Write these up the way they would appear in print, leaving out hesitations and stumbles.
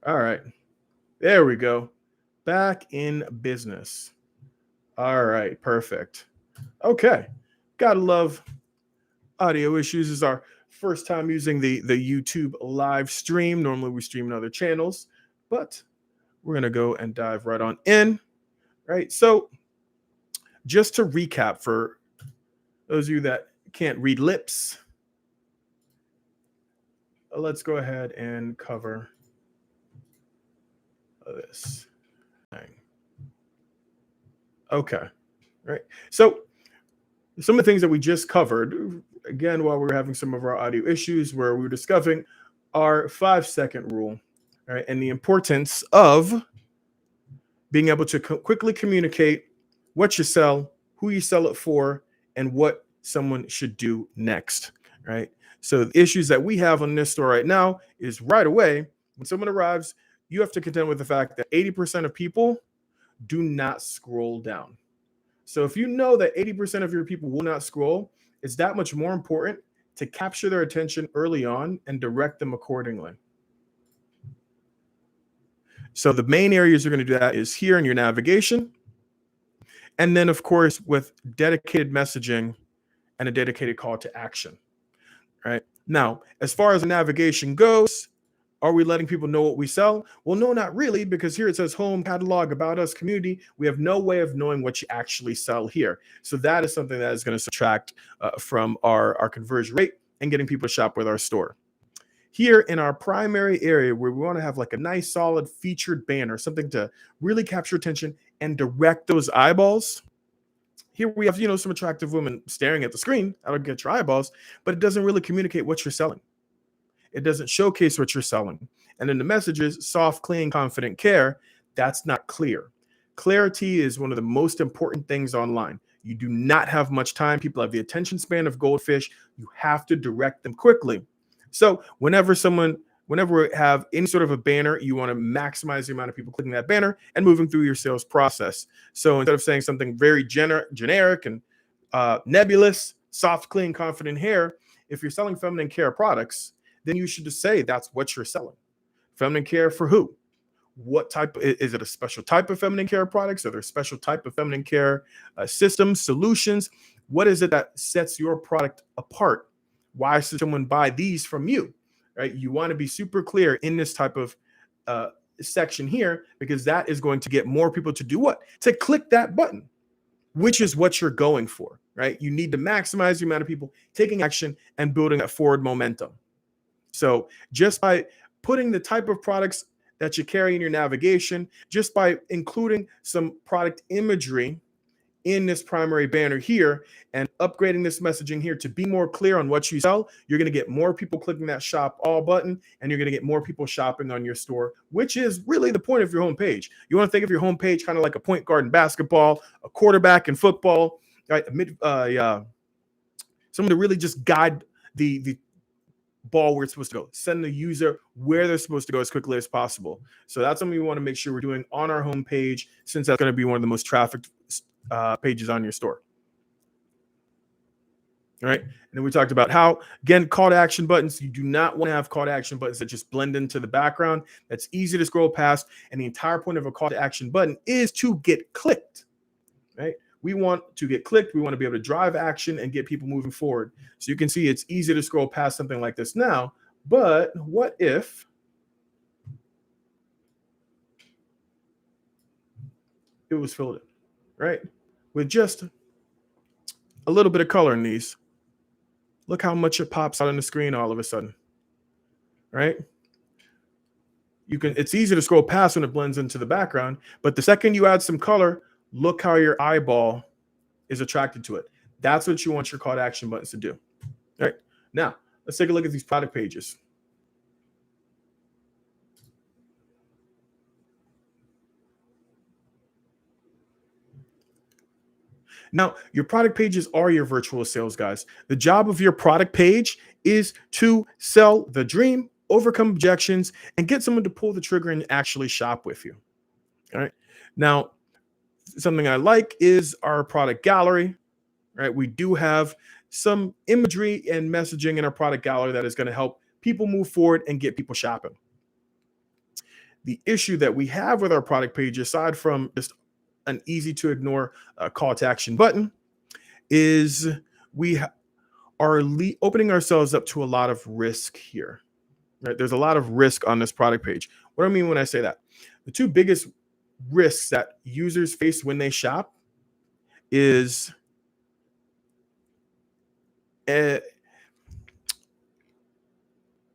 All right. There we go. Back in business. All right. Perfect. Okay. Gotta love audio issues. This is our first time using the YouTube live stream. Normally we stream in other channels, but we're gonna go and dive right on in. Right. So just to recap for those of you that can't read lips, let's go ahead and cover this thing. Okay. Right. So some of the things that we just covered, again, while we were having some of our audio issues, where we were discussing our 5 second rule, right, and the importance of being able to quickly communicate what you sell, who you sell it for, and what someone should do next, right? So the issues that we have on this store right now is right away when someone arrives, you have to contend with the fact that 80% of people do not scroll down. So if you know that 80% of your people will not scroll, it's that much more important to capture their attention early on and direct them accordingly. So the main areas you're going to do that is here in your navigation. And then, of course, with dedicated messaging and a dedicated call to action, right? Now, as far as the navigation goes, are we letting people know what we sell? Well, no, not really, because here it says home, catalog, about us, community. We have no way of knowing what you actually sell here. So that is something that is going to subtract from our conversion rate and getting people to shop with our store. Here in our primary area where we want to have like a nice solid featured banner, something to really capture attention and direct those eyeballs. Here we have, some attractive women staring at the screen. That'll get your eyeballs, but it doesn't really communicate what you're selling. It doesn't showcase what you're selling. And then the message is soft, clean, confident care. That's not clear. Clarity is one of the most important things online. You do not have much time. People have the attention span of goldfish. You have to direct them quickly. So whenever we have any sort of a banner, you want to maximize the amount of people clicking that banner and moving through your sales process. So instead of saying something very generic and nebulous, soft, clean, confident hair, if you're selling feminine care products, then you should just say that's what you're selling. Feminine care for who? What type? Is it a special type of feminine care products? Are there special type of feminine care systems, solutions? What is it that sets your product apart? Why should someone buy these from you? Right? You want to be super clear in this type of section here, because that is going to get more people to do what? To click that button, which is what you're going for, right? You need to maximize the amount of people taking action and building that forward momentum. So just by putting the type of products that you carry in your navigation, just by including some product imagery in this primary banner here and upgrading this messaging here to be more clear on what you sell, you're going to get more people clicking that shop all button, and you're going to get more people shopping on your store, which is really the point of your homepage. You want to think of your homepage kind of like a point guard in basketball, a quarterback in football, right? Someone to really just guide the ball where it's supposed to go, send the user where they're supposed to go as quickly as possible. So that's something we want to make sure we're doing on our homepage, since that's going to be one of the most trafficked pages on your store. All right. And then we talked about how, again, call to action buttons. You do not want to have call to action buttons that just blend into the background. That's easy to scroll past. And the entire point of a call to action button is to get clicked, right? We want to get clicked. We want to be able to drive action and get people moving forward. So you can see it's easy to scroll past something like this now. But what if it was filled in, right? With just a little bit of color in these. Look how much it pops out on the screen all of a sudden, right? It's easy to scroll past when it blends into the background, but the second you add some color, look how your eyeball is attracted to it. That's what you want your call to action buttons to do. All right. Now, let's take a look at these product pages. Now, your product pages are your virtual sales guys. The job of your product page is to sell the dream, overcome objections, and get someone to pull the trigger and actually shop with you. All right. Now, something I like is our product gallery, right? We do have some imagery and messaging in our product gallery that is going to help people move forward and get people shopping. the issue that we have with our product page, aside from just an easy to ignore call to action button, is we are opening ourselves up to a lot of risk here. Right? There's a lot of risk on this product page. What do I mean when I say that? The two biggest risks that users face when they shop is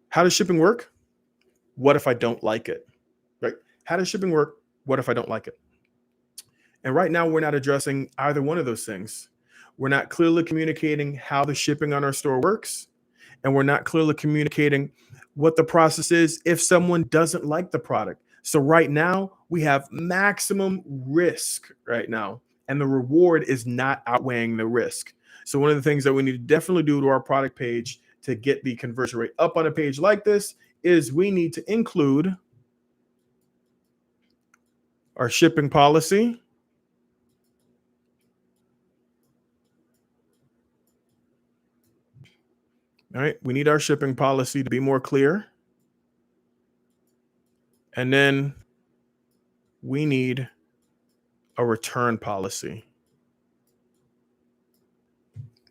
how does shipping work? What if I don't like it? Right? How does shipping work? What if I don't like it? And right now, we're not addressing either one of those things. We're not clearly communicating how the shipping on our store works, and we're not clearly communicating what the process is if someone doesn't like the product. So right now, we have maximum risk right now, and the reward is not outweighing the risk. So one of the things that we need to definitely do to our product page to get the conversion rate up on a page like this is we need to include our shipping policy. All right, we need our shipping policy to be more clear. And then we need a return policy.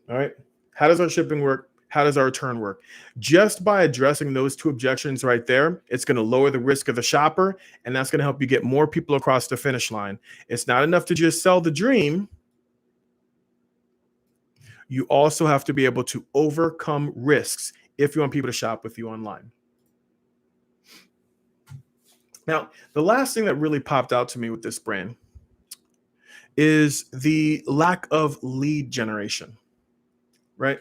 All right, how does our shipping work? How does our return work? Just by addressing those two objections right there, it's going to lower the risk of the shopper, and that's going to help you get more people across the finish line. It's not enough to just sell the dream. You also have to be able to overcome risks if you want people to shop with you online. Now, the last thing that really popped out to me with this brand is the lack of lead generation, right?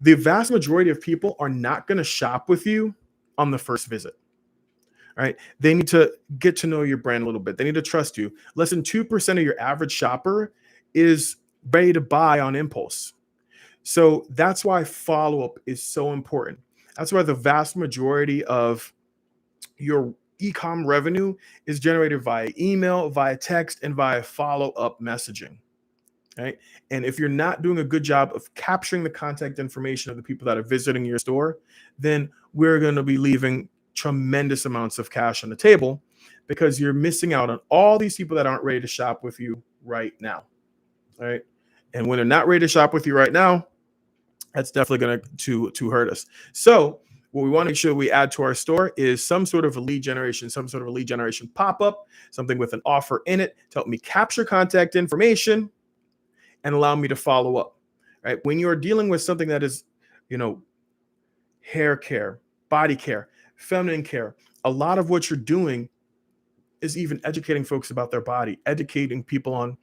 The vast majority of people are not going to shop with you on the first visit, right? They need to get to know your brand a little bit. They need to trust you. Less than 2% of your average shopper is ready to buy on impulse. So that's why follow-up is so important. That's why the vast majority of your e-com revenue is generated via email, via text, and via follow-up messaging, right? And if you're not doing a good job of capturing the contact information of the people that are visiting your store, then we're going to be leaving tremendous amounts of cash on the table because you're missing out on all these people that aren't ready to shop with you right now, all right? And when they're not ready to shop with you right now, that's definitely going to hurt us. So what we want to make sure we add to our store is some sort of a lead generation pop-up, something with an offer in it to help me capture contact information and allow me to follow up, right? When you're dealing with something that is, hair care, body care, feminine care, a lot of what you're doing is even educating folks about their body, educating people on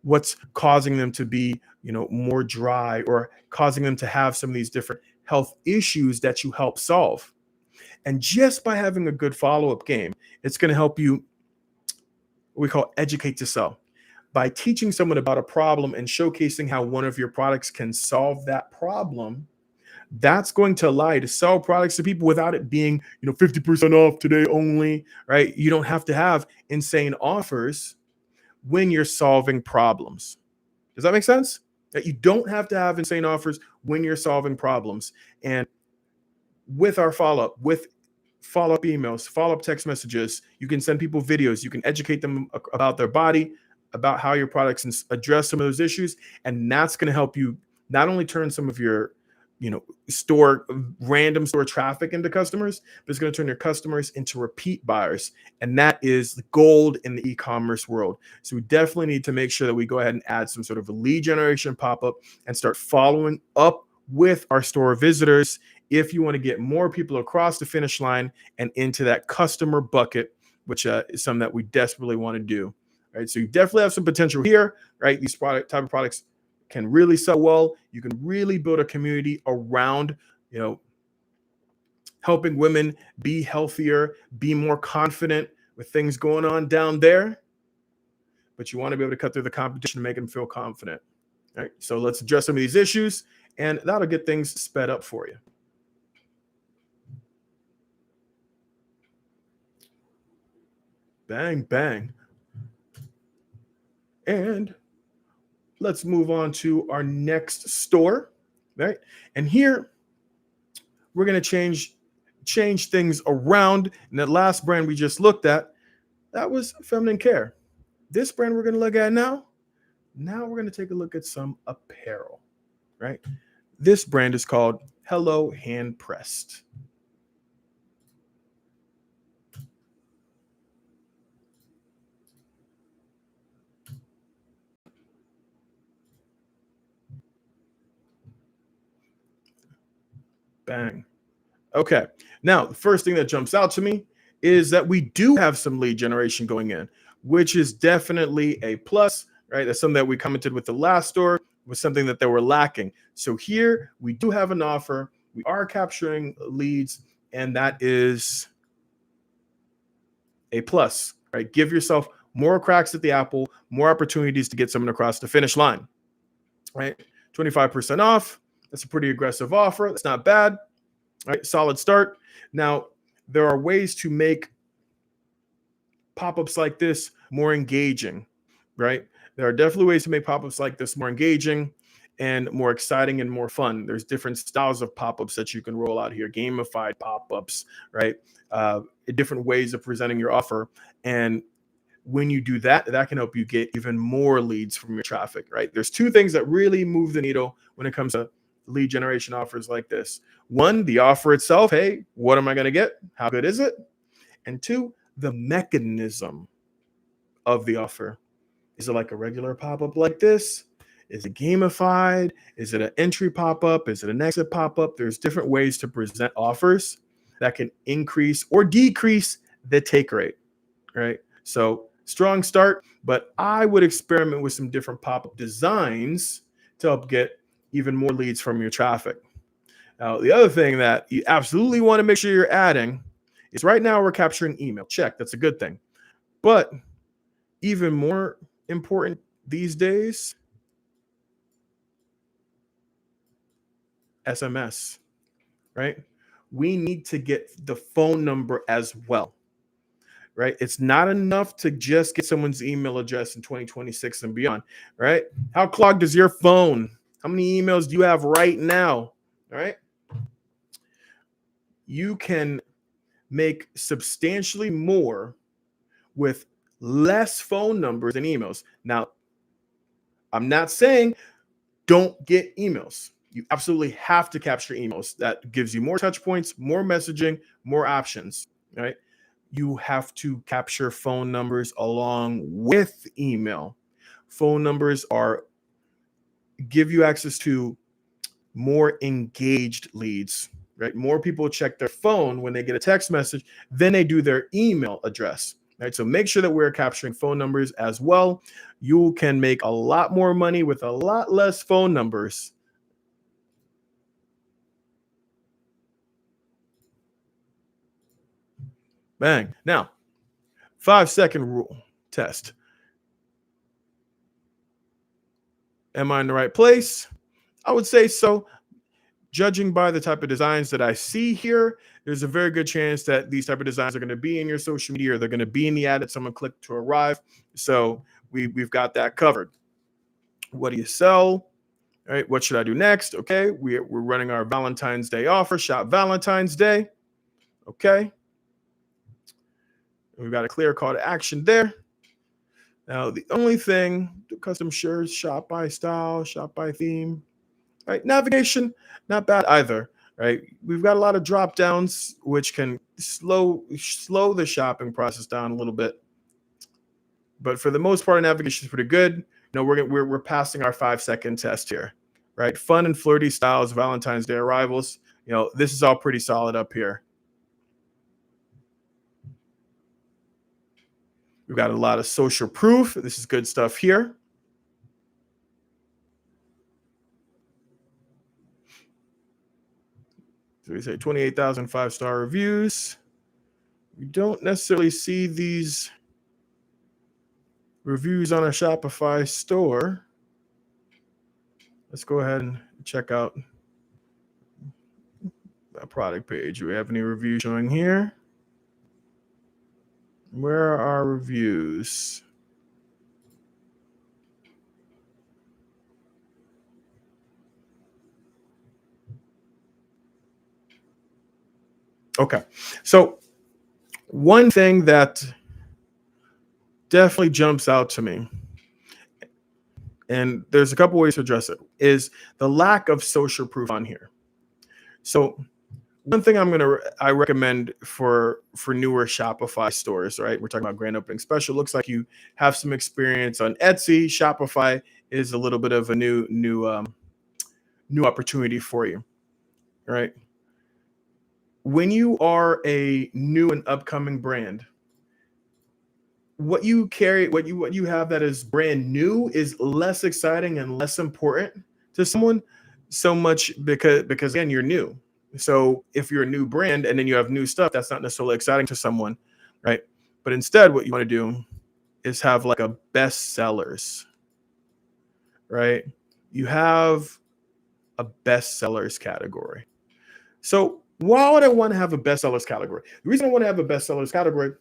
what's causing them to be, more dry or causing them to have some of these different health issues that you help solve. And just by having a good follow-up game, it's going to help you, what we call educate to sell. By teaching someone about a problem and showcasing how one of your products can solve that problem, that's going to allow you to sell products to people without it being, 50% off today only, right? You don't have to have insane offers when you're solving problems. Does that make sense? That you don't have to have insane offers when you're solving problems. And with our follow-up, with follow-up emails, follow-up text messages, you can send people videos, you can educate them about their body, about how your products address some of those issues. And that's going to help you not only turn some of your random store traffic into customers, but it's going to turn your customers into repeat buyers. And that is the gold in the e-commerce world. So we definitely need to make sure that we go ahead and add some sort of a lead generation pop-up and start following up with our store visitors if you want to get more people across the finish line and into that customer bucket, which is something that we desperately want to do. Right. So you definitely have some potential here, right? These type of products can really sell well. You can really build a community around, helping women be healthier, be more confident with things going on down there. But you want to be able to cut through the competition and make them feel confident. All right. So let's address some of these issues, and that'll get things sped up for you. Bang, bang. And let's move on to our next store, right? And here we're going to change things around. And that last brand we just looked at, that was feminine care. This brand we're going to look at now, we're going to take a look at some apparel, right? This brand is called Hello Hand Pressed. Bang. Okay. Now, the first thing that jumps out to me is that we do have some lead generation going in, which is definitely a plus, right? That's something that we commented with the last store, was something that they were lacking. So here we do have an offer. We are capturing leads, and that is a plus, right? Give yourself more cracks at the apple, more opportunities to get someone across the finish line, right? 25% off. That's a pretty aggressive offer. That's not bad, right? Solid start. Now, there are ways to make pop-ups like this more engaging, right? There are definitely ways to make pop-ups like this more engaging and more exciting and more fun. There's different styles of pop-ups that you can roll out here, gamified pop-ups, right? Different ways of presenting your offer. And when you do that, that can help you get even more leads from your traffic, right? There's two things that really move the needle when it comes to lead generation offers like this. One, the offer itself. Hey, what am I going to get? How good is it? And two, the mechanism of the offer. Is it like a regular pop-up like this? Is it gamified? Is it an entry pop-up? Is it an exit pop-up? There's different ways to present offers that can increase or decrease the take rate, right? So strong start, but I would experiment with some different pop-up designs to help get even more leads from your traffic. Now, the other thing that you absolutely want to make sure you're adding is right now we're capturing email. Check, that's a good thing. But even more important these days, SMS, right? We need to get the phone number as well, right? It's not enough to just get someone's email address in 2026 and beyond, right? How clogged is your phone? How many emails do you have right now? All right. You can make substantially more with less phone numbers and emails. Now, I'm not saying don't get emails. You absolutely have to capture emails. That gives you more touch points, more messaging, more options, right? You have to capture phone numbers along with email. Phone numbers are give you access to more engaged leads, right? More people check their phone when they get a text message than they do their email address, right? So make sure that we're capturing phone numbers as well. You can make a lot more money with a lot less phone numbers. Bang. Now, 5-second rule test. Am I in the right place? I would say so. Judging by the type of designs that I see here, there's a very good chance that these type of designs are going to be in your social media, or they're going to be in the ad that someone clicked to arrive. So we've got that covered. What do you sell? All right, what should I do next? Okay, we're running our Valentine's Day offer. Shop Valentine's Day. Okay, we've got a clear call to action there. Now, the only thing, custom shirts, shop by style, shop by theme, right? Navigation, not bad either, right? We've got a lot of drop downs, which can slow the shopping process down a little bit. But for the most part, navigation is pretty good. You know, we're passing our 5-second test here, right? Fun and flirty styles, Valentine's Day arrivals. You know, this is all pretty solid up here. We've got a lot of social proof. This is good stuff here. So we say 28,000 5-star reviews. We don't necessarily see these reviews on our Shopify store. Let's go ahead and check out that product page. Do we have any reviews showing here? Where are our reviews? Okay. So one thing that definitely jumps out to me, and there's a couple ways to address it, is the lack of social proof on here. So one thing I recommend for newer Shopify stores, right? We're talking about grand opening special. Looks like you have some experience on Etsy. Shopify is a little bit of a new opportunity for you, right? When you are a new and upcoming brand, what you carry, what you have that is brand new is less exciting and less important to someone, so much because again, you're new. So if you're a new brand and then you have new stuff, that's not necessarily exciting to someone, right? But instead, what you want to do is have like a best sellers, right? You have a best sellers category. So why would I want to have a best sellers category? The reason I want to have a best sellers category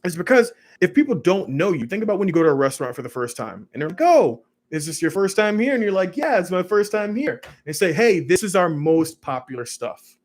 is because if people don't know you, think about when you go to a restaurant for the first time and they're like, oh, is this your first time here? And you're like, yeah, it's my first time here. They say, hey, this is our most popular stuff.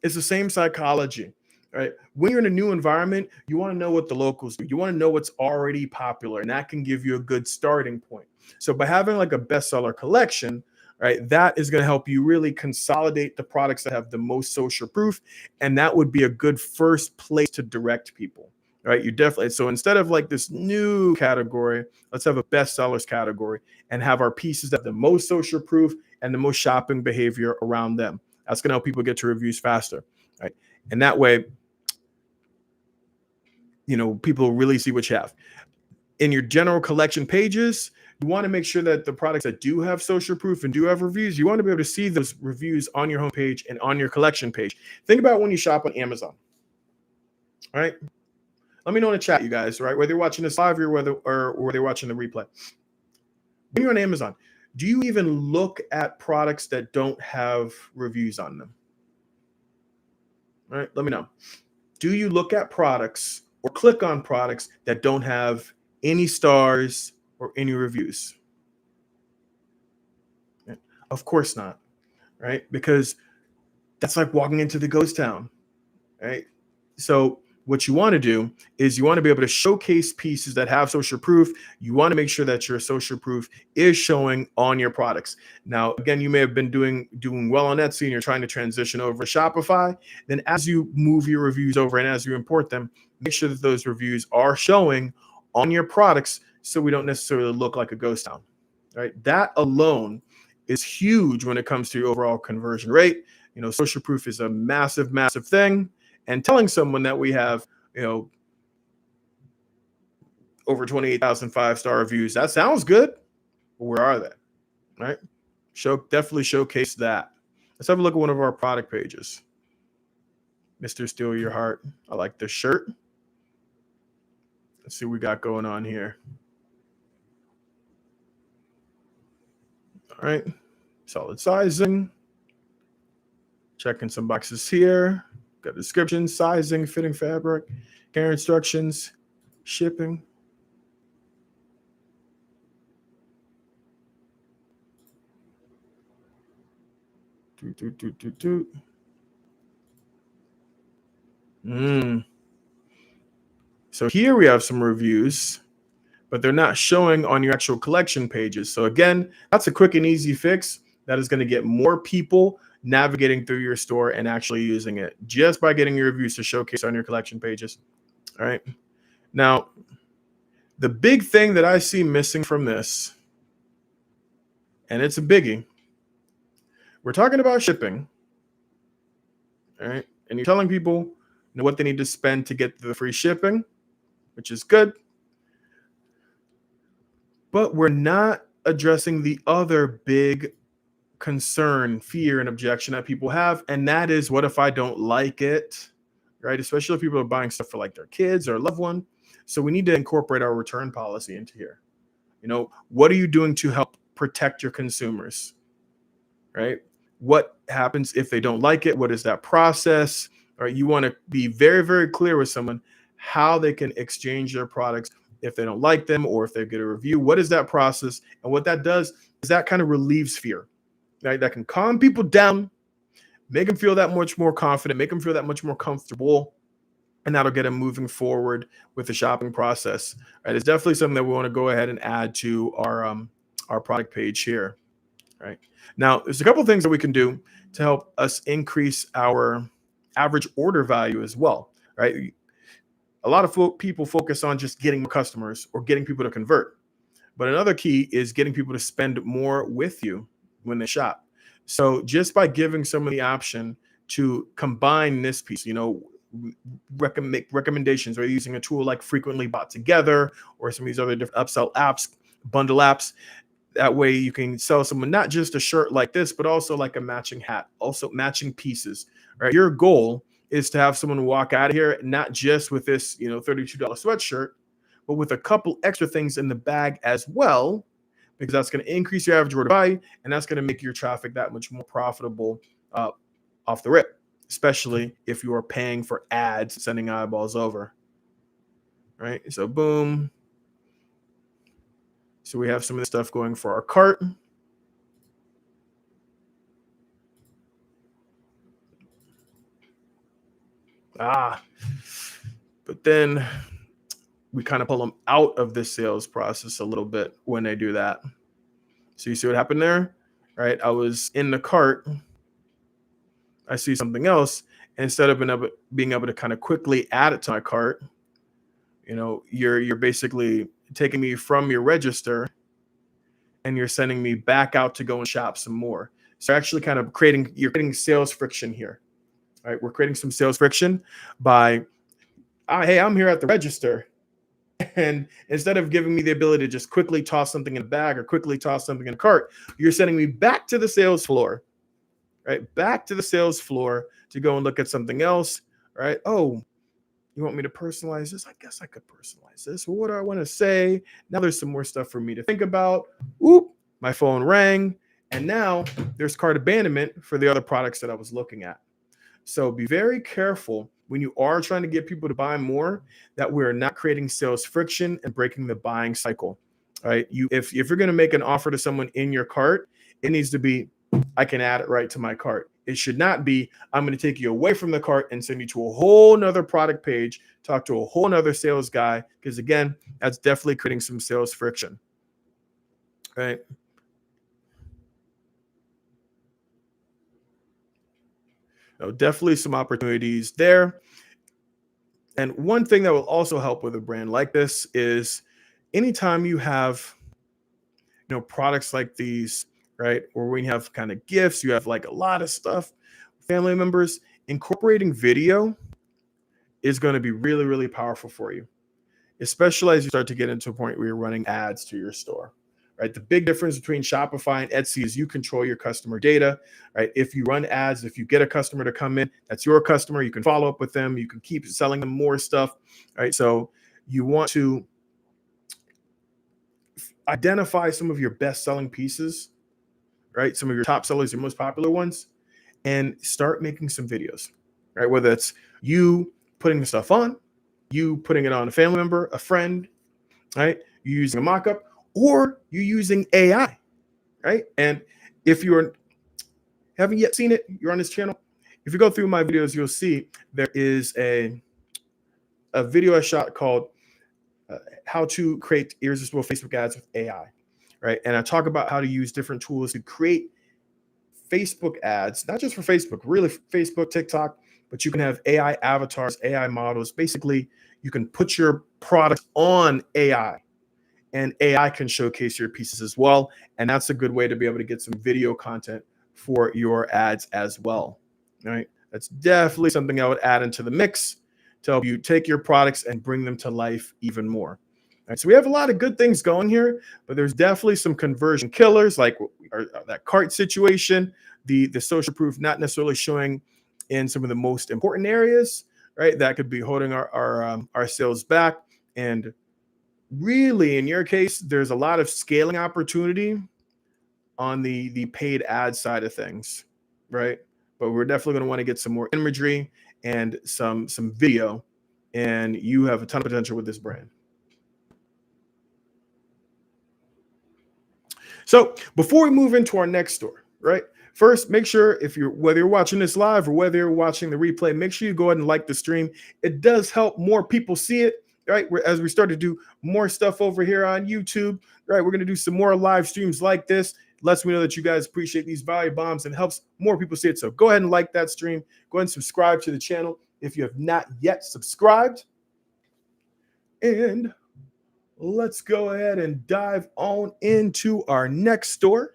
It's the same psychology, right? When you're in a new environment, you want to know what the locals do. You want to know what's already popular, and that can give you a good starting point. So by having like a bestseller collection, right, that is going to help you really consolidate the products that have the most social proof, and that would be a good first place to direct people, right? You definitely, so instead of like this new category, let's have a bestsellers category and have our pieces that have the most social proof and the most shopping behavior around them. That's going to help people get to reviews faster, right? And that way, people really see what you have. In your general collection pages, you want to make sure that the products that do have social proof and do have reviews, you want to be able to see those reviews on your homepage and on your collection page. Think about when you shop on Amazon, all right? Let me know in the chat, you guys, right? Whether you're watching this live or whether you're watching the replay. When you're on Amazon, do you even look at products that don't have reviews on them? All right, let me know. Do you look at products or click on products that don't have any stars or any reviews? Of course not, right? Because that's like walking into the ghost town, right? So what you want to do is you want to be able to showcase pieces that have social proof. You want to make sure that your social proof is showing on your products. Now, again, you may have been doing well on Etsy and you're trying to transition over to Shopify. Then as you move your reviews over and as you import them, make sure that those reviews are showing on your products so we don't necessarily look like a ghost town, right? That alone is huge when it comes to your overall conversion rate. Social proof is a massive, massive thing. And telling someone that we have, over 28,000 5-star reviews, that sounds good, but where are they, right? Definitely showcase that. Let's have a look at one of our product pages. Mr. Steal Your Heart. I like this shirt. Let's see what we got going on here. All right, solid sizing. Checking some boxes here. Got description, sizing, fitting fabric, care instructions, shipping. So here we have some reviews, but they're not showing on your actual collection pages. So again, that's a quick and easy fix that is going to get more people navigating through your store and actually using it just by getting your reviews to showcase on your collection pages. All right. Now, the big thing that I see missing from this, and it's a biggie, we're talking about shipping. All right. And you're telling people what they need to spend to get the free shipping, which is good. But we're not addressing the other big concern, fear, and objection that people have. And that is, what if I don't like it, right? Especially if people are buying stuff for like their kids or a loved one. So we need to incorporate our return policy into here. What are you doing to help protect your consumers, right? What happens if they don't like it? What is that process? All right, you want to be very, very clear with someone how they can exchange their products if they don't like them or if they get a review. What is that process? And what that does is that kind of relieves fear, right? That can calm people down, make them feel that much more confident, make them feel that much more comfortable, and that'll get them moving forward with the shopping process. Right? It's definitely something that we want to go ahead and add to our product page here. Right now, there's a couple of things that we can do to help us increase our average order value as well. Right, a lot of people focus on just getting more customers or getting people to convert, but another key is getting people to spend more with you when they shop. So just by giving someone the option to combine this piece, make recommendations, or using a tool like Frequently Bought Together or some of these other different upsell apps, bundle apps. That way you can sell someone not just a shirt like this, but also like a matching hat, also matching pieces, right? Your goal is to have someone walk out of here, not just with this, $32 sweatshirt, but with a couple extra things in the bag as well, because that's going to increase your average order value, and that's going to make your traffic that much more profitable off the rip, especially if you are paying for ads, sending eyeballs over, right? So boom. So we have some of the stuff going for our cart. But then we kind of pull them out of the sales process a little bit when they do that. So you see what happened there, right? I was in the cart. I see something else. Instead of being able to kind of quickly add it to my cart, you're basically taking me from your register and you're sending me back out to go and shop some more. So actually kind of you're creating sales friction here, right? We're creating some sales friction by, hey, I'm here at the register. And instead of giving me the ability to just quickly toss something in a bag or quickly toss something in a cart, you're sending me back to the sales floor, right? Back to the sales floor to go and look at something else, right? Oh, you want me to personalize this? I guess I could personalize this. Well, what do I want to say? Now there's some more stuff for me to think about. Oop, my phone rang. And now there's cart abandonment for the other products that I was looking at. So be very careful when you are trying to get people to buy more, that we're not creating sales friction and breaking the buying cycle, right? If you're going to make an offer to someone in your cart, it needs to be, I can add it right to my cart. It should not be, I'm going to take you away from the cart and send you to a whole nother product page, talk to a whole nother sales guy, because again, that's definitely creating some sales friction, right? Definitely some opportunities there. And one thing that will also help with a brand like this is anytime you have, products like these, right? Or when you have kind of gifts, you have like a lot of stuff, family members, incorporating video is going to be really, really powerful for you, especially as you start to get into a point where you're running ads to your store, right? The big difference between Shopify and Etsy is you control your customer data, right? If you run ads, if you get a customer to come in, that's your customer. You can follow up with them. You can keep selling them more stuff, right? So you want to identify some of your best-selling pieces, right? Some of your top sellers, your most popular ones, and start making some videos, right? Whether it's you putting the stuff on, you putting it on a family member, a friend, right? You using a mock-up, or you using AI, right? And if you haven't yet seen it, you're on this channel. If you go through my videos, you'll see there is a video I shot called how to create irresistible Facebook ads with AI, right? And I talk about how to use different tools to create Facebook ads, not just for Facebook, really Facebook, TikTok, but you can have AI avatars, AI models. Basically, you can put your product on AI and AI can showcase your pieces as well. And that's a good way to be able to get some video content for your ads as well, right? That's definitely something I would add into the mix to help you take your products and bring them to life even more. Right, so we have a lot of good things going here, but there's definitely some conversion killers, like that cart situation, the social proof not necessarily showing in some of the most important areas, right? That could be holding our sales back. And really, in your case, there's a lot of scaling opportunity on the paid ad side of things, right? But we're definitely going to want to get some more imagery and some video, and you have a ton of potential with this brand. So before we move into our next store, right? First, make sure whether you're watching this live or whether you're watching the replay, make sure you go ahead and like the stream. It does help more people see it, right? As we start to do more stuff over here on YouTube, right? We're going to do some more live streams like this. Lets me know that you guys appreciate these value bombs and helps more people see it. So go ahead and like that stream. Go ahead and subscribe to the channel if you have not yet subscribed. And let's go ahead and dive on into our next store.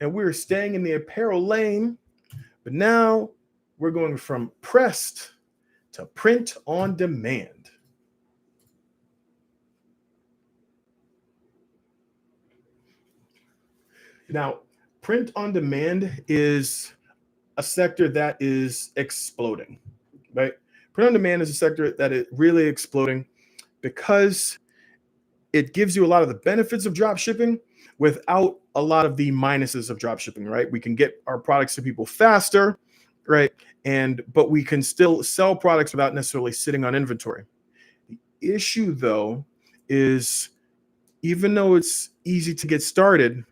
And we're staying in the apparel lane, but now we're going from pressed to print on demand. Now, print on demand is a sector that is exploding, right? Print on demand is a sector that is really exploding because it gives you a lot of the benefits of drop shipping without a lot of the minuses of drop shipping, right? We can get our products to people faster, right? But we can still sell products without necessarily sitting on inventory. The issue, though, is even though it's easy to get started,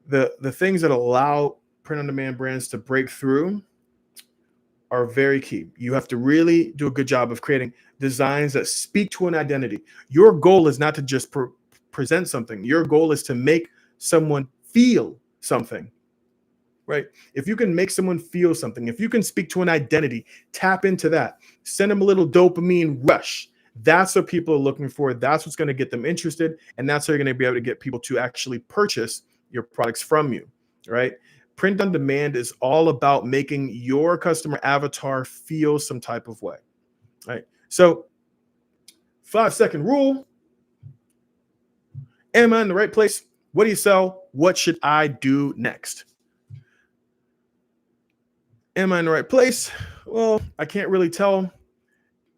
the things that allow print on demand brands to break through are very key. You have to really do a good job of creating designs that speak to an identity. Your goal is not to just present something. Your goal is to make someone feel something, right? If you can make someone feel something, if you can speak to an identity, tap into that, send them a little dopamine rush. That's what people are looking for. That's what's going to get them interested. And that's how you're going to be able to get people to actually purchase your products from you, right? Print on demand is all about making your customer avatar feel some type of way, right? So 5-second rule. Am I in the right place? What do you sell? What should I do next? Am I in the right place? Well, I can't really tell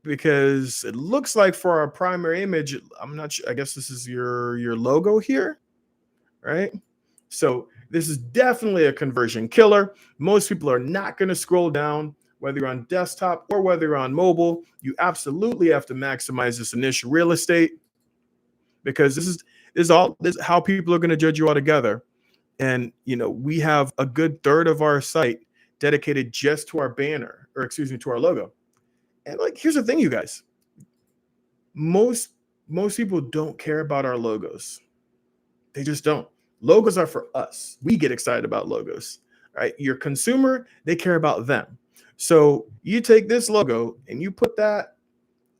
because it looks like for our primary image, I'm not sure. I guess this is your logo here, right? So this is definitely a conversion killer. Most people are not going to scroll down, whether you're on desktop or whether you're on mobile. You absolutely have to maximize this initial real estate because this is how people are going to judge you altogether. And we have a good third of our site dedicated just to our banner, or excuse me, to our logo. And here's the thing, you guys. Most people don't care about our logos. They just don't. Logos are for us. We get excited about logos, right? Your consumer, they care about them. So you take this logo and you put that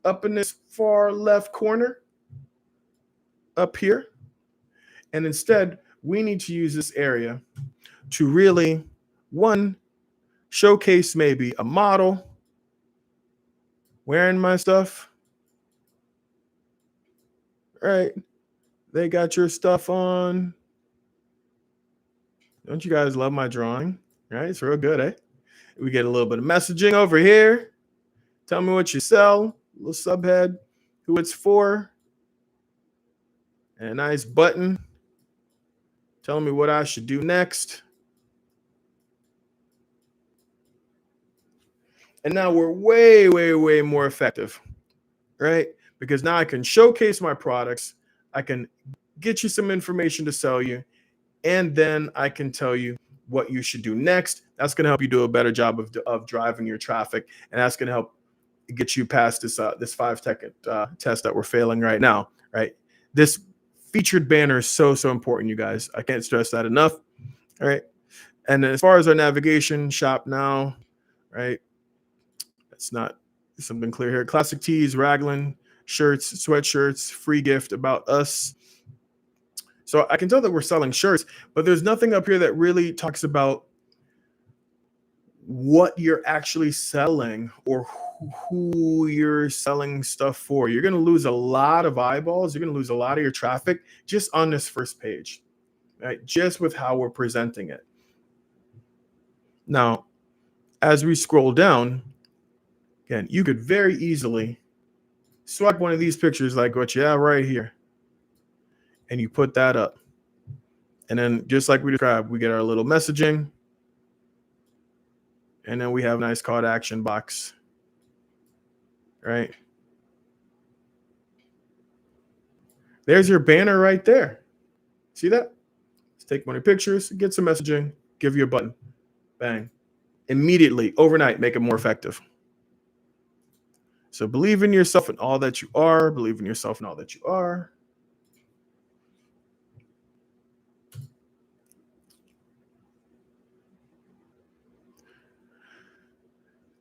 up in this far left corner up here. And instead, we need to use this area to really, one, showcase maybe a model wearing my stuff, right? They got your stuff on. Don't you guys love my drawing? Right? It's real good, eh? We get a little bit of messaging over here. Tell me what you sell. A little subhead, who it's for. And a nice button telling me what I should do next. And now we're way, way, way more effective, right? Because now I can showcase my products. I can get you some information to sell you. And then I can tell you what you should do next. That's going to help you do a better job of driving your traffic. And that's going to help get you past this 5-second test that we're failing right now, right? This featured banner is so important, you guys. I can't stress that enough, all right? And as far as our navigation, shop now, right? That's not something clear here. Classic tees, raglan, shirts, sweatshirts, free gift, about us. So I can tell that we're selling shirts, but there's nothing up here that really talks about what you're actually selling or who you're selling stuff for. You're going to lose a lot of eyeballs. You're going to lose a lot of your traffic just on this first page, right? Just with how we're presenting it. Now, as we scroll down, again, you could very easily swipe one of these pictures like what you have right here, and you put that up. And then just like we described, we get our little messaging. And then we have a nice call to action box, right? There's your banner right there. See that? Let's take money pictures, get some messaging, give you a button. Bang. Immediately, overnight, make it more effective. So believe in yourself and all that you are. Believe in yourself and all that you are.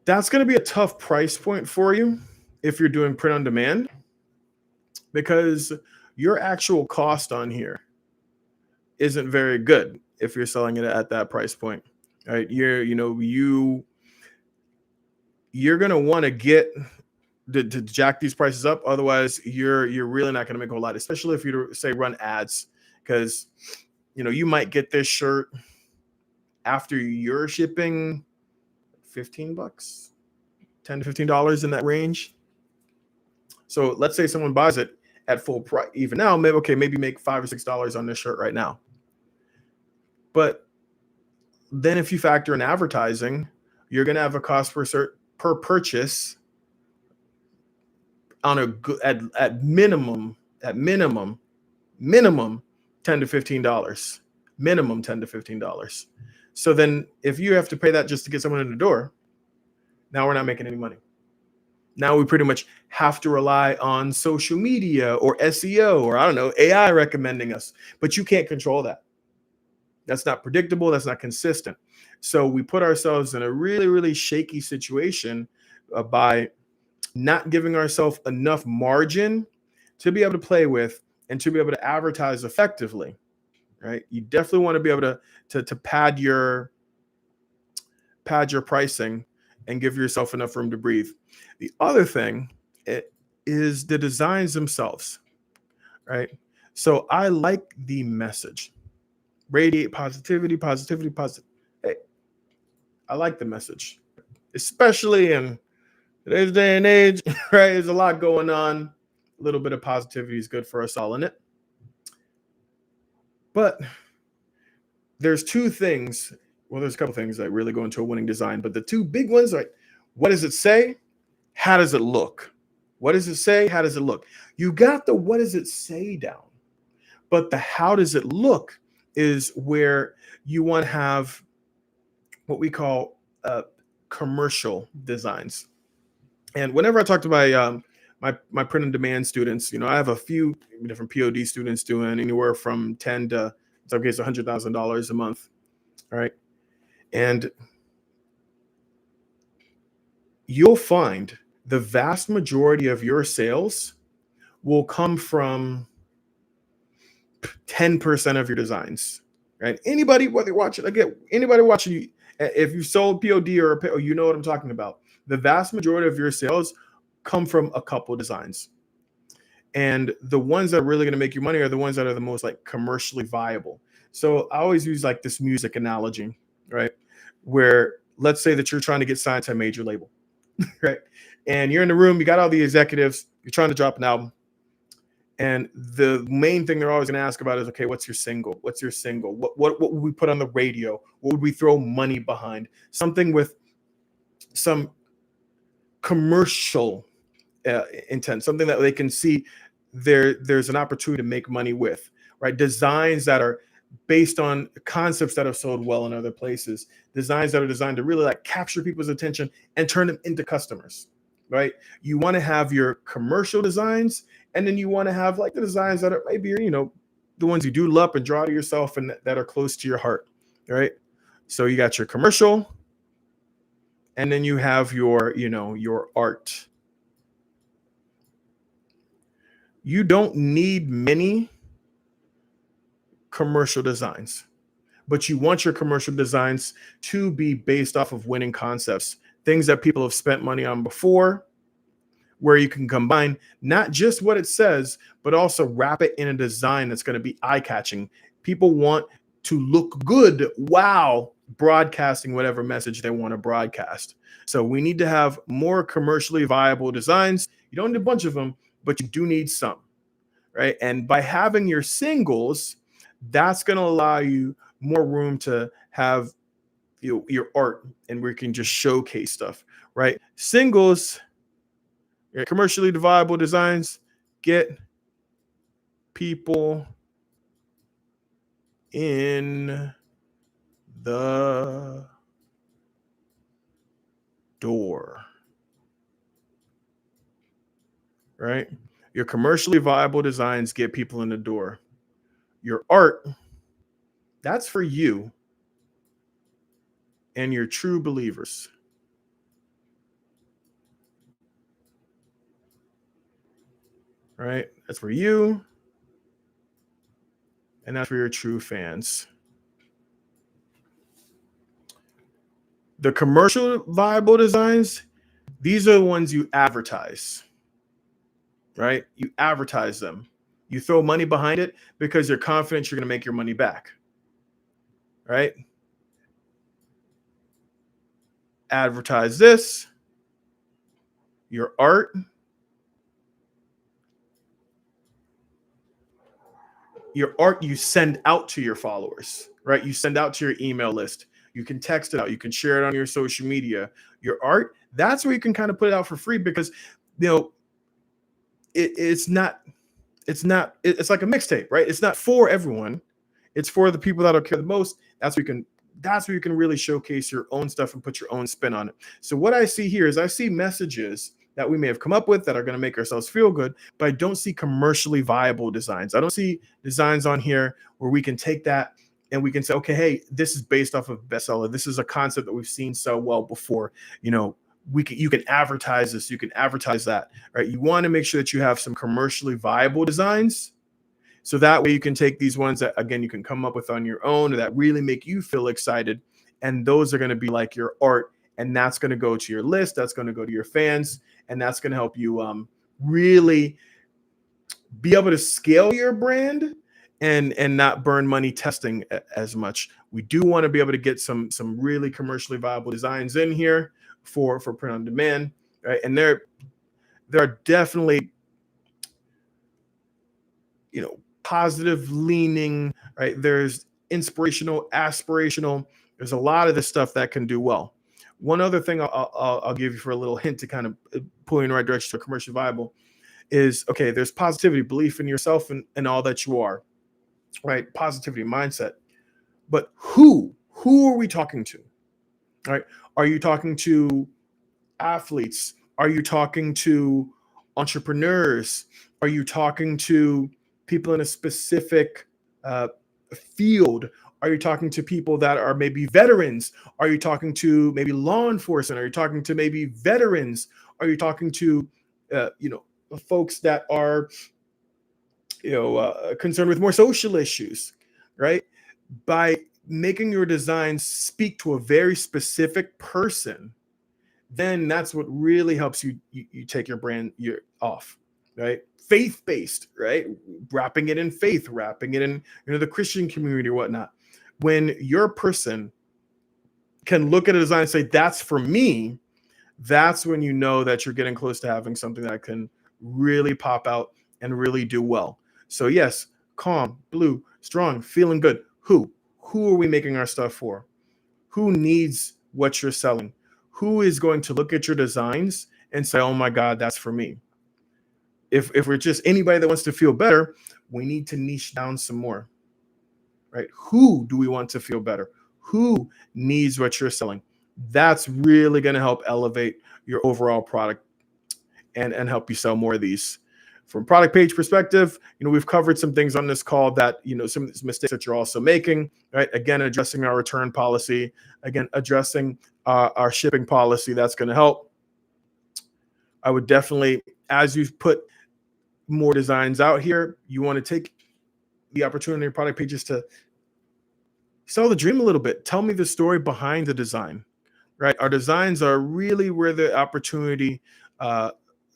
That's going to be a tough price point for you if you're doing print on demand, because your actual cost on here isn't very good if you're selling it at that price point. Right? You're going to want to get to jack these prices up. Otherwise, you're really not going to make a whole lot, especially if you say run ads, because you might get this shirt after you're shipping $15, $10 to $15 in that range. So let's say someone buys it at full price. Even now, maybe make $5 or $6 on this shirt right now. But then if you factor in advertising, you're going to have a cost per purchase on at minimum $10 to $15. Minimum $10 to $15. So then if you have to pay that just to get someone in the door, now we're not making any money. Now we pretty much have to rely on social media or SEO or AI recommending us, but you can't control that. That's not predictable. That's not consistent. So we put ourselves in a really, really shaky situation by not giving ourselves enough margin to be able to play with and to be able to advertise effectively, right? You definitely want to be able to pad your pricing and give yourself enough room to breathe. The other thing is the designs themselves, right? So I like the message. Radiate positivity. Hey, I like the message, especially in today's day and age, right? There's a lot going on. A little bit of positivity is good for us all in it. But there's two things. Well, there's a couple things that really go into a winning design, but the two big ones are, what does it say? How does it look? What does it say? How does it look? You got the what does it say down, but the how does it look is where you want to have what we call commercial designs. And whenever I talk to my print on demand students, I have a few different POD students doing anywhere from $10,000 to, in some cases, $100,000 a month. All right. And you'll find the vast majority of your sales will come from 10% of your designs, right? Anybody, whether watching, again, anybody watching, if you sold POD or you know what I'm talking about, the vast majority of your sales come from a couple designs. And the ones that are really going to make you money are the ones that are the most commercially viable. So I always use this music analogy, right? Where let's say that you're trying to get signed to a major label, right? And you're in the room, you got all the executives, you're trying to drop an album. And the main thing they're always going to ask about is, okay, what's your single? What's your single? What would we put on the radio? What would we throw money behind? Something with some commercial intent, something that they can see there's an opportunity to make money with, right? Designs that are based on concepts that have sold well in other places, designs that are designed to really capture people's attention and turn them into customers, right? You want to have your commercial designs, and then you want to have the designs that are maybe, the ones you doodle up and draw to yourself and that are close to your heart, right? So you got your commercial, and then you have your, your art. You don't need many commercial designs, but you want your commercial designs to be based off of winning concepts, things that people have spent money on before, where you can combine not just what it says, but also wrap it in a design that's going to be eye-catching. People want to look good while broadcasting whatever message they want to broadcast. So we need to have more commercially viable designs. You don't need a bunch of them, but you do need some, right? And by having your singles, that's going to allow you more room to have your art, and where you can just showcase stuff, right? Singles, commercially viable designs, get people in the door, right? Your commercially viable designs get people in the door. Your art, that's for you and your true believers, right? That's for you and that's for your true fans. The commercial viable designs, these are the ones you advertise, right? You advertise them. You throw money behind it because you're confident you're going to make your money back, right? Advertise this, your art, you send out to your followers, right? You send out to your email list. You can text it out. You can share it on your social media. Your art, that's where you can kind of put it out for free because, you know, it's not, it's like a mixtape, right? It's not for everyone. It's for the people that'll care the most. That's where you can really showcase your own stuff and put your own spin on it. So what I see here is I see messages that we may have come up with that are going to make ourselves feel good, but I don't see commercially viable designs. I don't see designs on here where we can take that and we can say, okay, hey, this is based off of bestseller. This is a concept that we've seen so well before. You know, you can advertise this, you can advertise that, right? You want to make sure that you have some commercially viable designs. So that way you can take these ones that, again, you can come up with on your own or that really make you feel excited. And those are going to be like your art. And that's going to go to your list. That's going to go to your fans. And that's going to help you really be able to scale your brand and not burn money testing as much. We do want to be able to get some really commercially viable designs in here for print on demand, right? And there are definitely, you know, positive leaning, right? There's inspirational, aspirational. There's a lot of this stuff that can do well. One other thing I'll give you for a little hint to kind of pull you in the right direction to commercially viable is, okay, there's positivity, belief in yourself and all that you are, right? Positivity mindset. But who are we talking to, right? Are you talking to athletes? Are you talking to entrepreneurs? Are you talking to people in a specific field? Are you talking to people that are maybe veterans? Are you talking to maybe law enforcement? Are you talking to maybe veterans? Are you talking to folks that are concerned with more social issues, right? By making your designs speak to a very specific person, then that's what really helps you take your brand off, right? Faith-based, right? Wrapping it in faith, wrapping it in the Christian community or whatnot. When your person can look at a design and say, that's for me, that's when you know that you're getting close to having something that can really pop out and really do well. So yes, calm, blue, strong, feeling good. Who are we making our stuff for? Who needs what you're selling? Who is going to look at your designs and say, oh my God, that's for me? If we're just anybody that wants to feel better, we need to niche down some more, right? Who do we want to feel better? Who needs what you're selling? That's really going to help elevate your overall product and help you sell more of these. From product page perspective, we've covered some things on this call that, some of these mistakes that you're also making, right? Again, addressing our return policy, again, addressing our shipping policy, that's going to help. I would definitely, as you put more designs out here, you want to take the opportunity in product pages to sell the dream a little bit. Tell me the story behind the design, right? Our designs are really where the opportunity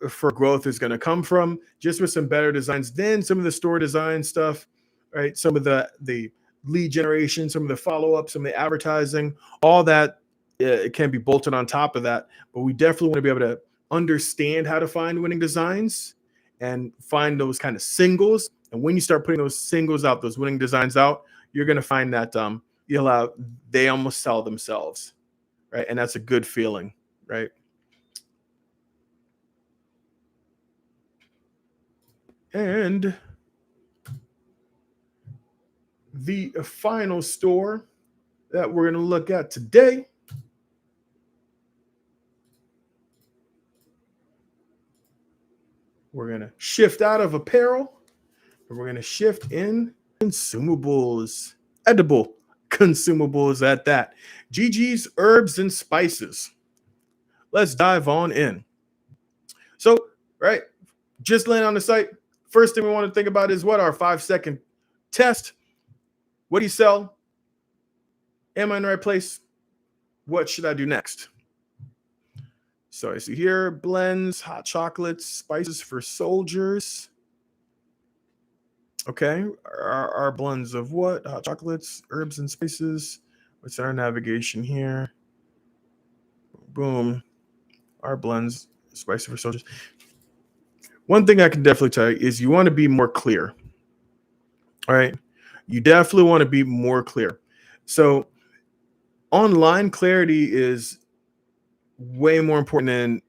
for growth is going to come from, just with some better designs. Then some of the store design stuff, right? Some of the lead generation, some of the follow-up, some of the advertising, all that it can be bolted on top of that. But we definitely want to be able to understand how to find winning designs and find those kind of singles. And when you start putting those singles out, those winning designs out, you're going to find that they almost sell themselves, right? And that's a good feeling, right? And the final store that we're going to look at today we're going to shift out of apparel and we're going to shift in consumables, edible consumables at that. GG's Herbs and Spices. Let's dive on in. So, right, just land on the site. First thing we want to think about is what our 5-second test. What do you sell? Am I in the right place? What should I do next? So I see here blends, hot chocolates, spices for soldiers. Okay, our blends of what? Hot chocolates, herbs and spices. What's our navigation here? Boom. Our blends, spices for soldiers. One thing I can definitely tell you is you want to be more clear. All right. You definitely want to be more clear. So online clarity is way more important than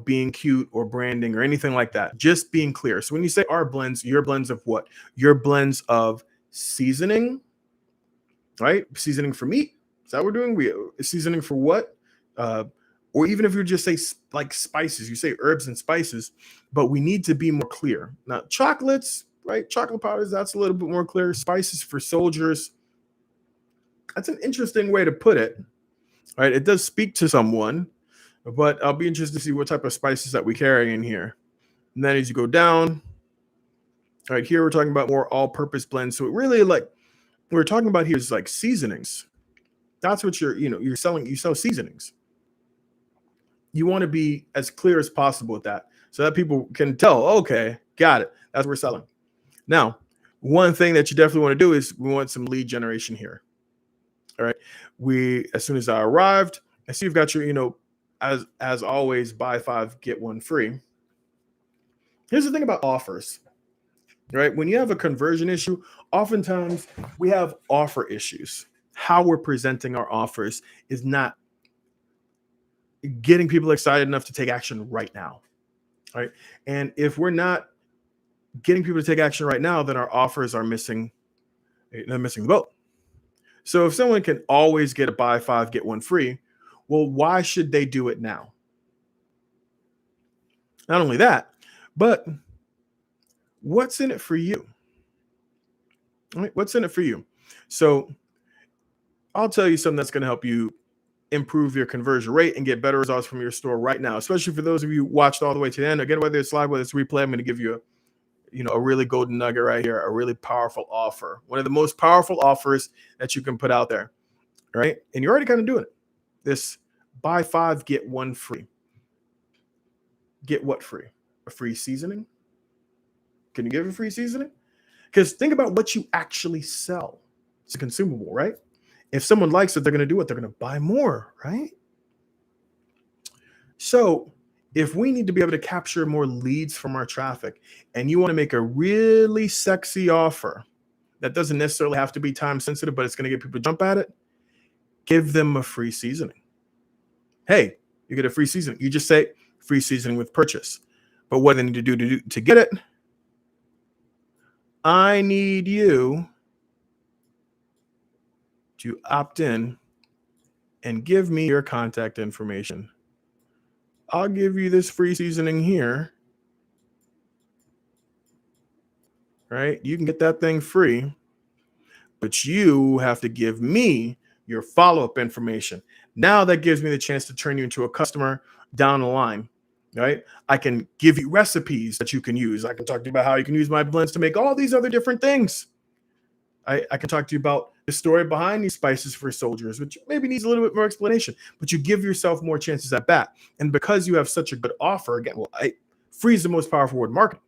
being cute or branding or anything like that. Just being clear. So when you say our blends, your blends of what? Your blends of seasoning, right? Seasoning for meat. Is that what we're doing? We seasoning for what? Or even if you just say like spices, you say herbs and spices, but we need to be more clear. Now, chocolates, right? Chocolate powders, that's a little bit more clear. Spices for soldiers. That's an interesting way to put it, right? It does speak to someone, but I'll be interested to see what type of spices that we carry in here. And then as you go down, right here, we're talking about more all-purpose blends. So it really what we're talking about here is like seasonings. That's what you're selling. You sell seasonings. You want to be as clear as possible with that so that people can tell, okay, got it. That's what we're selling. Now, one thing that you definitely want to do is we want some lead generation here. All right. As soon as I arrived, I see you've got your, as always, buy 5, get 1 free. Here's the thing about offers, right? When you have a conversion issue, oftentimes we have offer issues. How we're presenting our offers is not getting people excited enough to take action right now, right? And if we're not getting people to take action right now, then our offers are missing. They're missing the boat. So if someone can always get a buy 5, get 1 free, well, why should they do it now? Not only that, but what's in it for you? Right? What's in it for you? So I'll tell you something that's going to help you improve your conversion rate and get better results from your store right now, especially for those of you who watched all the way to the end. Again, whether it's live, whether it's replay, I'm going to give you a really golden nugget right here, a really powerful offer. One of the most powerful offers that you can put out there, right? And you're already kind of doing it. This buy 5, get 1 free. Get what free? A free seasoning? Can you give a free seasoning? Because think about what you actually sell. It's a consumable, right? If someone likes it, they're going to do what? They're going to buy more, right? So if we need to be able to capture more leads from our traffic and you want to make a really sexy offer that doesn't necessarily have to be time sensitive, but it's going to get people to jump at it, give them a free seasoning. Hey, you get a free seasoning. You just say free seasoning with purchase. But what they need to do to get it, I need you to opt in and give me your contact information. I'll give you this free seasoning here, right? You can get that thing free, but you have to give me your follow-up information. Now that gives me the chance to turn you into a customer down the line, right? I can give you recipes that you can use. I can talk to you about how you can use my blends to make all these other different things. I can talk to you about the story behind these spices for soldiers, which maybe needs a little bit more explanation, but you give yourself more chances at bat. And because you have such a good offer, again, free is the most powerful word in marketing.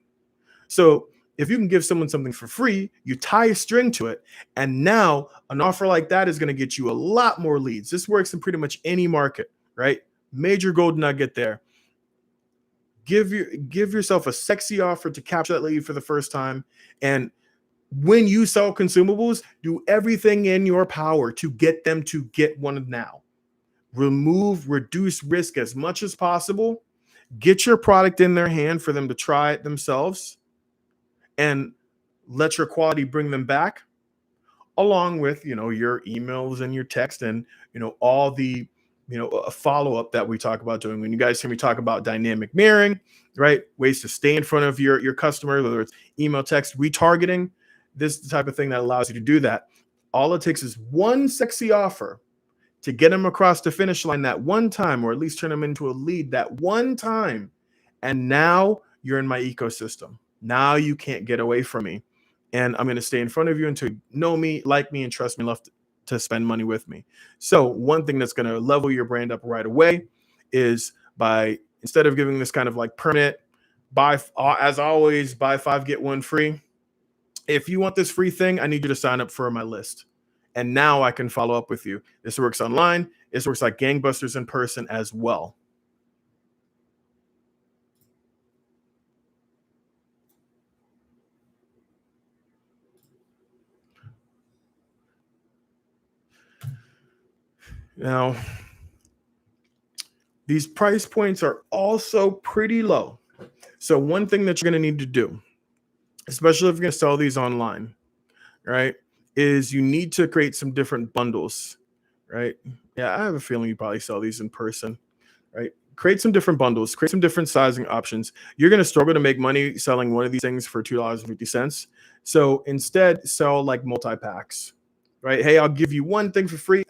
So if you can give someone something for free, you tie a string to it. And now an offer like that is going to get you a lot more leads. This works in pretty much any market, right? Major gold nugget there. Give yourself a sexy offer to capture that lead for the first time. And when you sell consumables, do everything in your power to get them to get one now. Reduce risk as much as possible. Get your product in their hand for them to try it themselves and let your quality bring them back. along with, your emails and your text and, all the, a follow-up that we talk about doing. When you guys hear me talk about dynamic mirroring, right? Ways to stay in front of your customer, whether it's email, text, retargeting, this is the type of thing that allows you to do that. All it takes is one sexy offer to get them across the finish line that one time, or at least turn them into a lead that one time. And now you're in my ecosystem. Now you can't get away from me. And I'm going to stay in front of you until you know me, like me, and trust me enough to spend money with me. So one thing that's going to level your brand up right away is by, instead of giving this kind of like permanent buy, as always, buy 5, get 1 free. If you want this free thing, I need you to sign up for my list. And now I can follow up with you. This works online. This works like gangbusters in person as well. Now, these price points are also pretty low. So one thing that you're going to need to do, especially if you're going to sell these online, right, is you need to create some different bundles, right? Yeah, I have a feeling you probably sell these in person, right? Create some different bundles, create some different sizing options. You're going to struggle to make money selling one of these things for $2.50. So instead, sell like multi-packs, right? Hey, I'll give you one thing for free.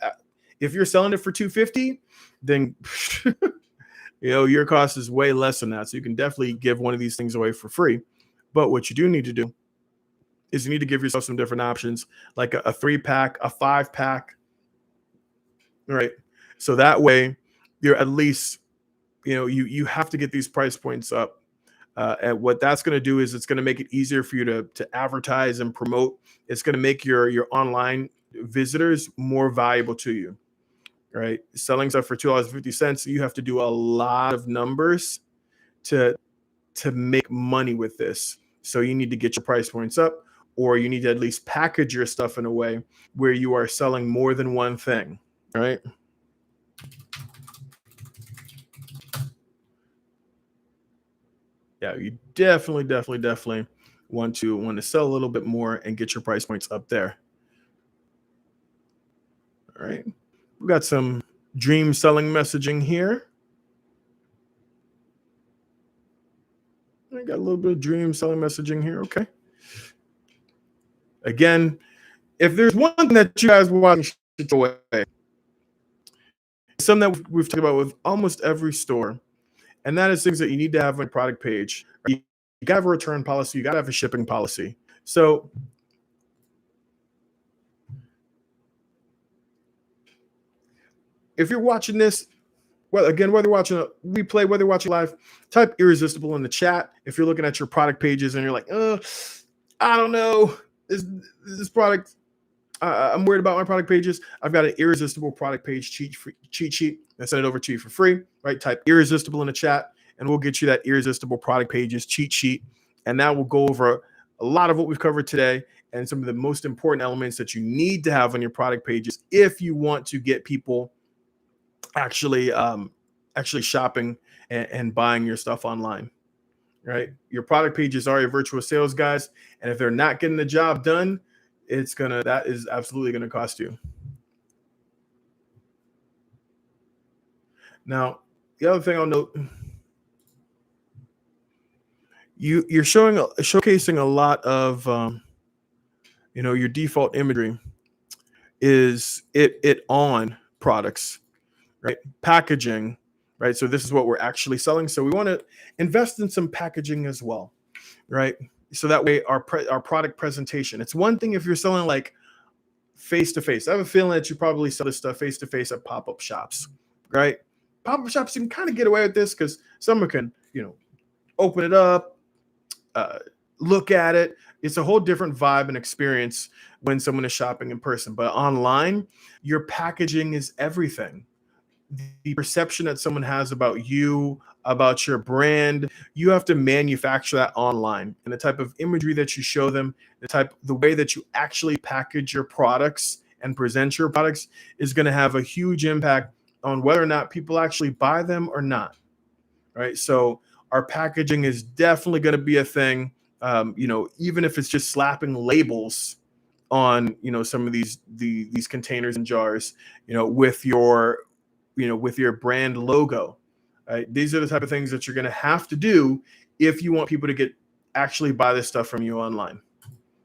If you're selling it for $2.50, then your cost is way less than that. So you can definitely give one of these things away for free. But what you do need to do is you need to give yourself some different options, like a 3-pack, a 5-pack, right? So that way you're at least, you have to get these price points up. And what that's going to do is it's going to make it easier for you to advertise and promote. It's going to make your online visitors more valuable to you, right? Selling stuff for $2.50, you have to do a lot of numbers to make money with this. So you need to get your price points up, or you need to at least package your stuff in a way where you are selling more than one thing, right? Yeah, you definitely want to sell a little bit more and get your price points up there. All right. We got some dream selling messaging here. I got a little bit of dream selling messaging here. Okay. Again, if there's one thing that you guys want to shit away, something that we've talked about with almost every store, and that is things that you need to have on your product page. You got to have a return policy. You got to have a shipping policy. So if you're watching this, well, again, whether you're watching a replay, whether you're watching live, type irresistible in the chat. If you're looking at your product pages and you're like, I don't know, this product, I'm worried about my product pages. I've got an irresistible product page cheat sheet. I send it over to you for free, right? Type irresistible in the chat and we'll get you that irresistible product pages cheat sheet. And that will go over a lot of what we've covered today and some of the most important elements that you need to have on your product pages if you want to get people actually shopping and buying your stuff online, right? Your product pages are your virtual sales guys, and if they're not getting the job done, that is absolutely gonna cost you. Now, the other thing I'll note, you're showcasing a lot of your default imagery is it on products, right? Packaging, right? So this is what we're actually selling. So we want to invest in some packaging as well, right? So that way our product presentation. It's one thing if you're selling like face to face. I have a feeling that you probably sell this stuff face to face at pop-up shops, right? Pop-up shops, you can kind of get away with this because someone can, open it up, look at it. It's a whole different vibe and experience when someone is shopping in person. But online, your packaging is everything. The perception that someone has about you, about your brand, you have to manufacture that online. And the type of imagery that you show them, the way that you actually package your products and present your products is going to have a huge impact on whether or not people actually buy them or not. Right. So our packaging is definitely going to be a thing. Even if it's just slapping labels on, some of these containers and jars, with your, with your brand logo. Right? These are the type of things that you're going to have to do if you want people to actually buy this stuff from you online.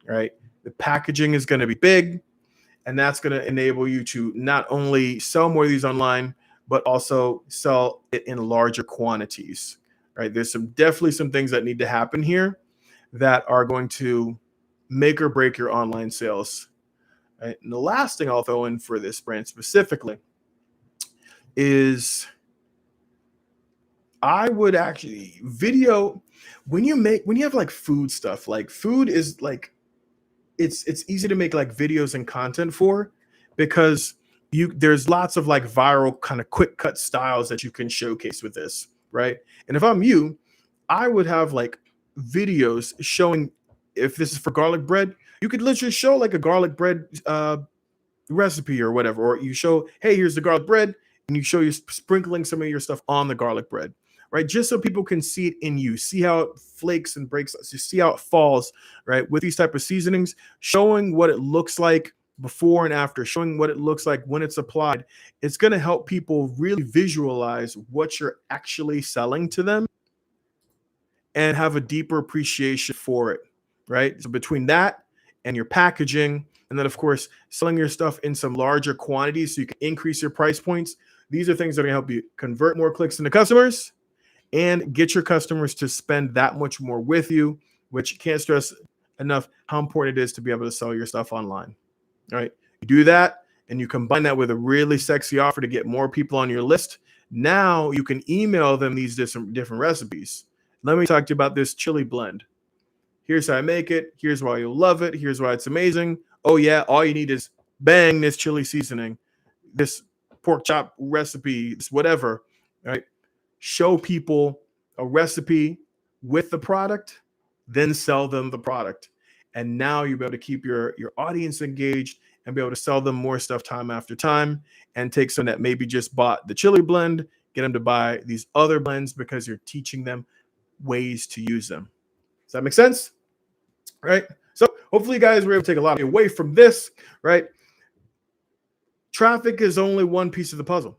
Right? The packaging is going to be big, and that's going to enable you to not only sell more of these online, but also sell it in larger quantities. Right? There's definitely some things that need to happen here that are going to make or break your online sales. Right? And the last thing I'll throw in for this brand specifically is I would actually video when you have like food stuff. Like food is like it's easy to make like videos and content for, because there's lots of like viral kind of quick cut styles that you can showcase with this, right? And if I'm you, I would have like videos showing, if this is for garlic bread, you could literally show like a garlic bread recipe or whatever, or you show, hey, here's the garlic bread, and you show you sprinkling some of your stuff on the garlic bread, right? Just so people can see it in you, see how it flakes and breaks, so see how it falls, right? With these type of seasonings, showing what it looks like before and after, showing what it looks like when it's applied. It's going to help people really visualize what you're actually selling to them and have a deeper appreciation for it, right? So between that and your packaging, and then of course selling your stuff in some larger quantities so you can increase your price points, these are things that are going to help you convert more clicks into customers and get your customers to spend that much more with you, which you can't stress enough how important it is to be able to sell your stuff online. All right, you do that and you combine that with a really sexy offer to get more people on your list. Now you can email them these different recipes. Let me talk to you about this chili blend. Here's how I make it. Here's why you'll love it. Here's why it's amazing. Oh yeah, all you need is bang, this chili seasoning, this pork chop recipe, this whatever, right? Show people a recipe with the product, then sell them the product. And now you'll be able to keep your audience engaged and be able to sell them more stuff time after time, and take someone that maybe just bought the chili blend, get them to buy these other blends because you're teaching them ways to use them. Does that make sense? Right? So hopefully you guys were able to take a lot away from this, right? Traffic is only one piece of the puzzle.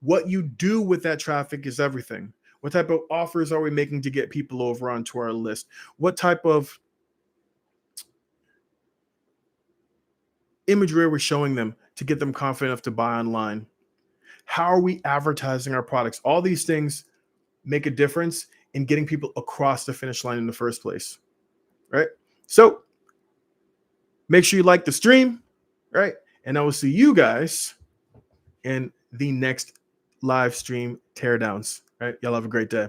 What you do with that traffic is everything. What type of offers are we making to get people over onto our list? What type of imagery are we showing them to get them confident enough to buy online? How are we advertising our products? All these things make a difference in getting people across the finish line in the first place, right? So make sure you like the stream, right? And I will see you guys in the next live stream teardowns, right? Y'all have a great day.